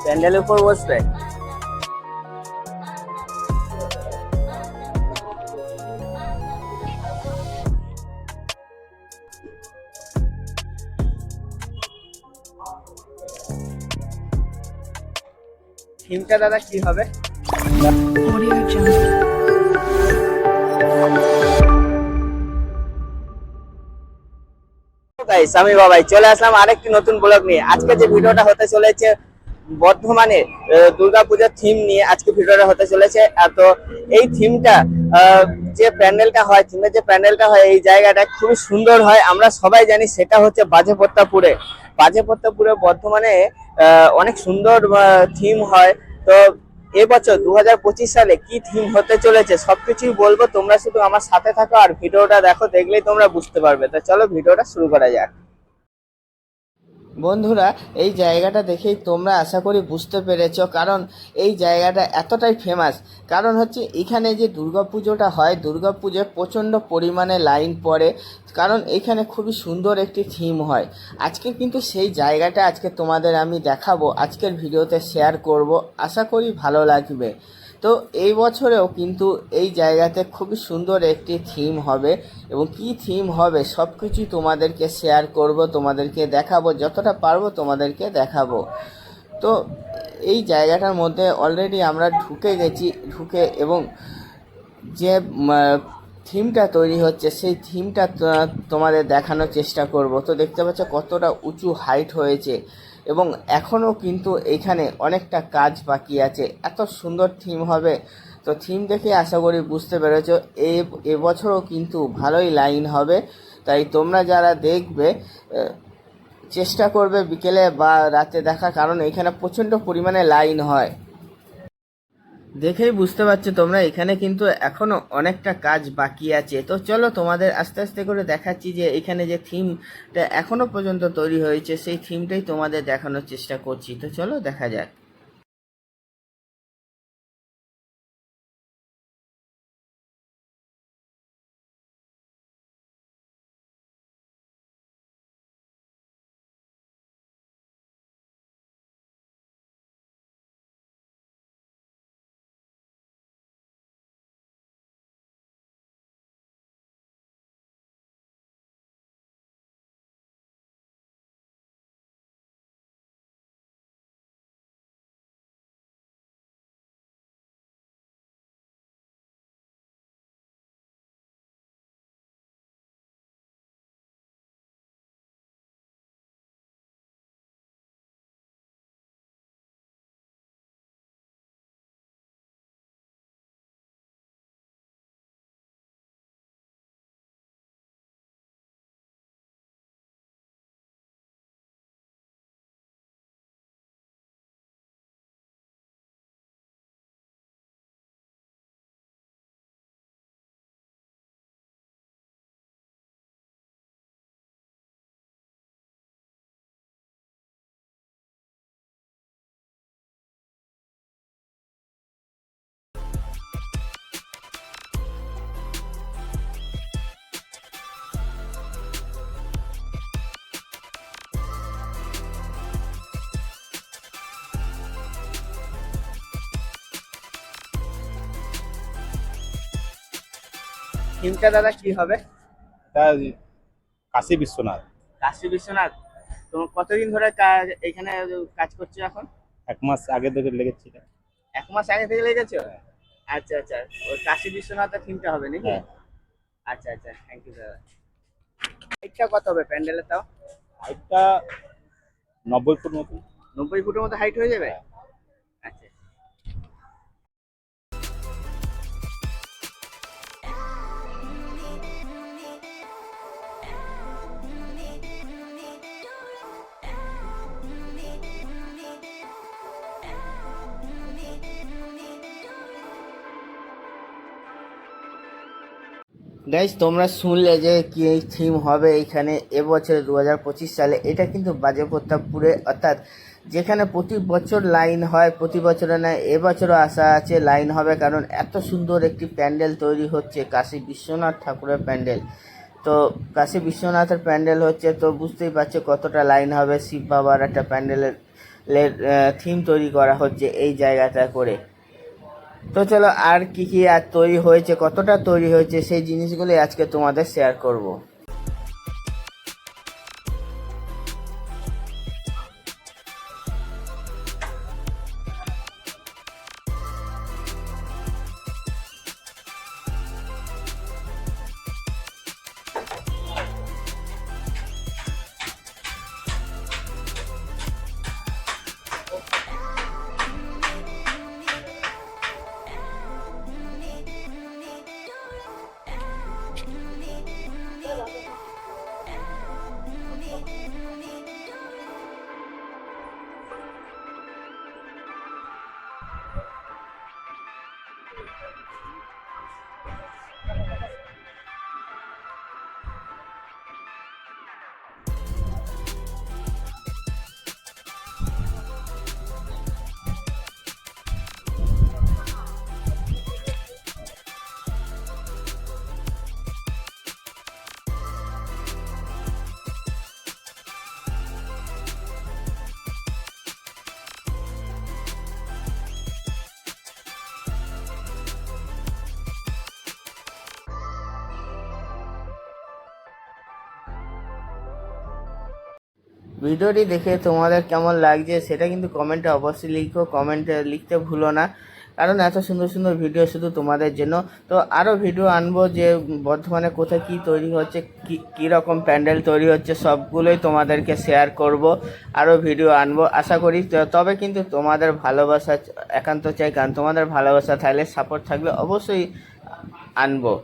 প্যান্ডেলের উপর বসবে। থিমটা দাদা কি হবে? Audio Jungle. গাইস, আমি বাবাই চলে আসলাম আরেকটি নতুন ব্লগ নিয়ে। আজকে যে ভিডিওটা হতে চলেছে বর্ধমানে দুর্গাপূজার থিম নিয়ে আজকে ভিডিওটা হতে চলেছে। তো এই থিমটা যে প্যান্ডেলটা হয়, থিমের যে প্যান্ডেলটা হয়, এই জায়গাটা খুবই সুন্দর হয়। আমরা সবাই জানি সেটা হচ্ছে বাজেপ্রতাপপুরে। বাজেপ্রতাপপুরে বর্ধমানে অনেক সুন্দর থিম হয়। তো এবছর 2025 সালে কি থিম হতে চলেছে সবকিছুই বলবো, তোমরা শুধু আমার সাথে থাকো আর ভিডিওটা দেখো, দেখলেই তোমরা বুঝতে পারবে। তো চলো ভিডিওটা শুরু করা যাক। বন্ধুরা, এই জায়গাটা দেখেই তোমরা আশা করি বুঝতে পেরেছো, কারণ এই জায়গাটা এতটাই ফেমাস। কারণ হচ্ছে এখানে যে দুর্গাপুজোটা হয়, দুর্গাপুজোয় প্রচণ্ড পরিমাণে লাইন পড়ে, কারণ এখানে খুবই সুন্দর একটি থিম হয়। আজকে কিন্তু সেই জায়গাটা আজকে তোমাদের আমি দেখাবো, আজকের ভিডিওতে শেয়ার করব, আশা করি ভালো লাগবে। তো এই বছরেও কিন্তু এই জায়গাতে খুবই সুন্দর একটি থিম হবে, এবং কি থিম হবে সব কিছুই তোমাদেরকে শেয়ার করব, তোমাদেরকে দেখাবো, যতটা পারবো তোমাদেরকে দেখাবো। তো এই জায়গাটার মধ্যে অলরেডি আমরা ঢুকে গেছি, ঢুকে এবং যে থিমটা তৈরি হচ্ছে সেই থিমটা তোমাদের দেখানোর চেষ্টা করব। তো দেখতে পাচ্ছ কতটা উঁচু হাইট হয়েছে, এবং এখনও কিন্তু এখানে অনেকটা কাজ বাকি আছে। এত সুন্দর থিম হবে, তো থিম দেখে আশা করি বুঝতে পেরেছো এবছরও কিন্তু ভালোই লাইন হবে। তাই তোমরা যারা দেখবে চেষ্টা করবে বিকেলে বা রাতে দেখা, কারণ এখানে প্রচণ্ড পরিমাণে লাইন হয়। দেখেই বুঝতে পারছো তোমরা এখানে কিন্তু এখনো অনেকটা কাজ বাকি আছে। তো চলো তোমাদের আস্তে আস্তে করে দেখাচ্ছি যে এখানে যে থিমটা এখনো পর্যন্ত তৈরি হয়েছে সেই থিমটাই তোমাদের দেখানোর চেষ্টা করছি। তো চলো দেখা যাক। থিমটা দাদা কি হবে? তা কাশী বিশ্বনাথ। কাশী বিশ্বনাথ। তোমার কতদিন ধরে এখানে কাজ করছো এখন? 1 মাস আগে থেকে লেগেছি এটা। 1 মাস আগে থেকে লেগেছো? আচ্ছা আচ্ছা, ওই কাশী বিশ্বনাথের থিমটা হবে নাকি? হ্যাঁ। আচ্ছা আচ্ছা, থ্যাংক ইউ দাদা। হাইটটা কত হবে প্যান্ডেলের তাও? হাইটটা 90 ফুট মতো। 90 ফুটের মতো হাইট হয়ে যাবে? আচ্ছা। গাইজ, তোমরা শুনলে যে কি থিম হবে এখানে এবছরে 2025 সালে। এটা কিন্তু বাজেপ্রতাপপুরে, অর্থাৎ যেখানে প্রতি বছর লাইন হয়, প্রতি বছরে না এবছরও আশা আছে লাইন হবে, কারণ এত সুন্দর একটি প্যান্ডেল তৈরি হচ্ছে, কাশী বিশ্বনাথ ঠাকুরের প্যান্ডেল। তো কাশী বিশ্বনাথের প্যান্ডেল হচ্ছে, তো বুঝতেই পারছো কতটা লাইন হবে। শিব বাবার একটা প্যান্ডেলের থিম তৈরি করা হচ্ছে এই জায়গাটা করে। তো চলো আর কি কি আর তৈরি হয়েছে, কতটা তৈরি হয়েছে, সেই জিনিসগুলি আজকে তোমাদের শেয়ার করব। ভিডিওটি দেখে তোমাদের কেমন লাগছে সেটা কিন্তু কমেন্টে অবশ্যই লিখো, কমেন্টে লিখতে ভুলো না, কারণ এত সুন্দর সুন্দর ভিডিও শুধু তোমাদের জন্য। তো আরও ভিডিও আনবো যে বর্ধমানে কোথায় কী তৈরি হচ্ছে, কী রকম প্যান্ডেল তৈরি হচ্ছে, সবগুলোই তোমাদেরকে শেয়ার করব। আরও ভিডিও আনবো আশা করি। তবে কিন্তু তোমাদের ভালোবাসা একান্ত চাই, কারণ তোমাদের ভালোবাসা থাকলে, সাপোর্ট থাকলে অবশ্যই আনবো।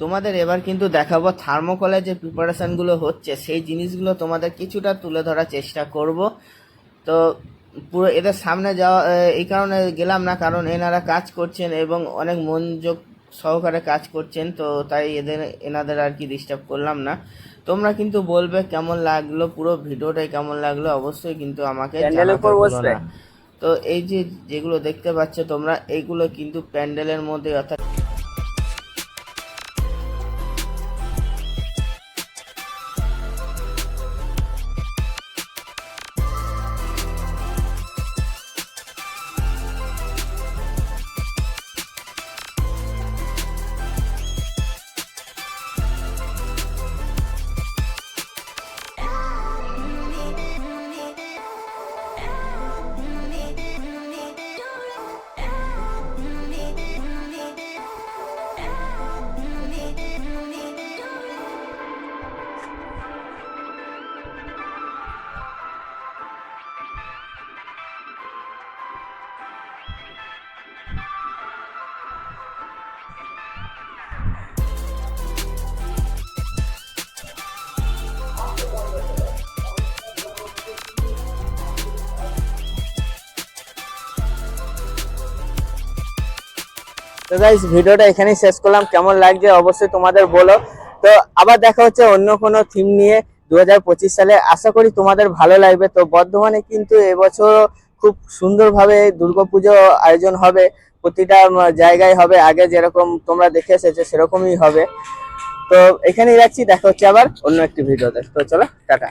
তোমাদের এবার কিন্তু দেখাবো থার্মোকলের যে প্রিপারেশানগুলো হচ্ছে, সেই জিনিসগুলো তোমাদের কিছুটা তুলে ধরার চেষ্টা করব। তো পুরো এদের সামনে যাওয়া এই কারণে গেলাম না, কারণ এনারা কাজ করছেন এবং অনেক মনোযোগ সহকারে কাজ করছেন, তো তাই এনাদের আর কি ডিস্টার্ব করলাম না। তোমরা কিন্তু বলবে কেমন লাগলো, পুরো ভিডিওটাই কেমন লাগলো অবশ্যই কিন্তু আমাকে জানাতে ভুলো না। তো এই যে যেগুলো দেখতে পাচ্ছ তোমরা, এইগুলো কিন্তু প্যান্ডেলের মধ্যে, অর্থাৎ তো গাইস ভিডিওটা এখানেই শেষ করলাম, কেমন লাগছে অবশ্যই তোমাদের বলো। তো আবার দেখা হচ্ছে অন্য কোনো থিম নিয়ে 2025 সালে, আশা করি তোমাদের ভালো লাগবে। তো বর্ধমানে কিন্তু এবছর খুব সুন্দরভাবে দুর্গাপুজো আয়োজন হবে, প্রতিটা জায়গায় হবে, আগে যেরকম তোমরা দেখে এসেছো সেরকমই হবে। তো এখানেই রাখছি, দেখা হচ্ছে আবার অন্য একটি ভিডিওতে। তো চলো টাটা।